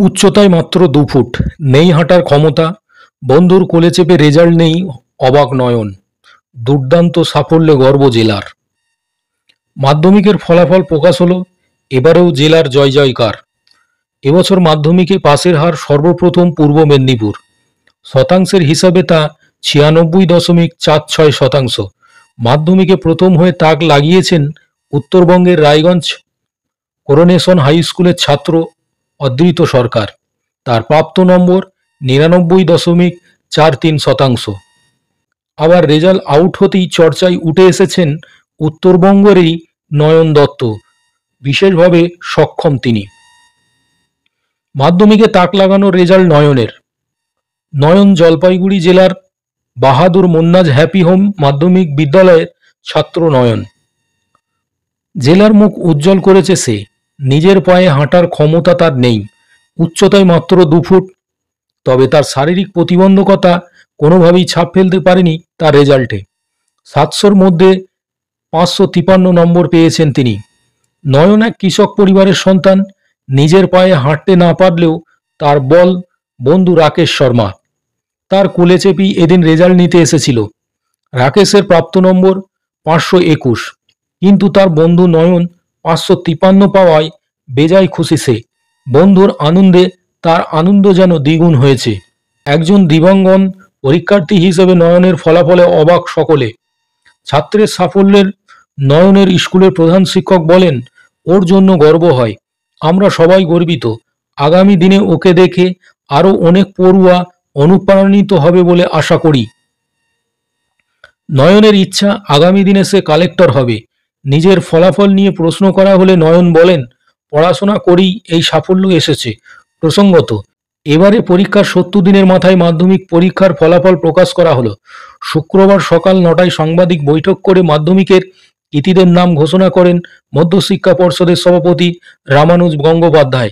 উচ্চতায় মাত্র ২ ফুট, নেই হাঁটার ক্ষমতা, বন্ধুর কোলে চেপে রেজাল্ট নেই, অবাক নয়ন। দুর্দান্ত সাফল্যে গর্ব জেলার। মাধ্যমিকের ফলাফল প্রকাশ হলো, এবারেও জেলার জয় জয়কার। এবছর মাধ্যমিকে পাসের হার সর্বপ্রথম পূর্ব মেদিনীপুর। শতাংশের হিসাবে তা ৯৬.৪৬%। মাধ্যমিকে প্রথম হয়ে তাক লাগিয়েছেন উত্তরবঙ্গের রায়গঞ্জ করোনেশন হাই স্কুলের ছাত্র অদ্রিত সরকার। তার প্রাপ্ত নম্বর ৯৯.৪৩%। আবার রেজাল্ট আউট হতেই চর্চায় উঠে এসেছেন উত্তরবঙ্গেরই নয়ন দত্ত। বিশেষভাবে সক্ষম তিনি। মাধ্যমিকে তাক লাগানোর রেজাল্ট নয়নের। নয়ন জলপাইগুড়ি জেলার বাহাদুর মোন্নাজ হ্যাপি হোম মাধ্যমিক বিদ্যালয়ের ছাত্র নয়ন। জেলার মুখ উজ্জ্বল করেছে সে। নিজের পায়ে হাঁটার ক্ষমতা তার নেই, উচ্চতায় মাত্র ২ ফুট। তবে তার শারীরিক প্রতিবন্ধকতা কোনোভাবেই ছাপ ফেলতে পারেনি তার রেজাল্টে। ৭০০-র মধ্যে ৫৫৩ নম্বর পেয়েছেন তিনি। নয়ন এক কৃষক পরিবারের সন্তান। নিজের পায়ে হাঁটতে না পারলেও তার বল বন্ধু রাকেশ শর্মা। তার কোলে চেপেই এদিন রেজাল্ট নিতে এসেছিল। রাকেশের প্রাপ্ত নম্বর ৫২১, কিন্তু তার বন্ধু নয়ন ৫৫৩ পাওয়ায় বেজায় খুশি সে। বন্ধুর আনন্দে তার আনন্দ যেন দ্বিগুণ হয়েছে। একজন দিব্যাঙ্গন পরীক্ষার্থী হিসেবে নয়নের ফলাফলে অবাক সকলে। ছাত্রের সাফল্যের নয়নের স্কুলের প্রধান শিক্ষক বলেন, ওর জন্য গর্ব হয়, আমরা সবাই গর্বিত। আগামী দিনে ওকে দেখে আরও অনেক পড়ুয়া অনুপ্রাণিত হবে বলে আশা করি। নয়নের ইচ্ছা আগামী দিনে সে কালেক্টর হবে। নিজের ফলাফল নিয়ে প্রশ্ন করা হলে নয়ন বলেন, পড়াশোনা করেই এই সাফল্য এসেছে। প্রসঙ্গত, এবারে পরীক্ষার ৭০ দিনের মাথায় মাধ্যমিক পরীক্ষার ফলাফল প্রকাশ করা হলো। শুক্রবার সকাল ৯টায় সাংবাদিক বৈঠক করে মাধ্যমিকের কৃতীদের নাম ঘোষণা করেন মধ্যশিক্ষা পর্ষদের সভাপতি রামানুজ গঙ্গোপাধ্যায়।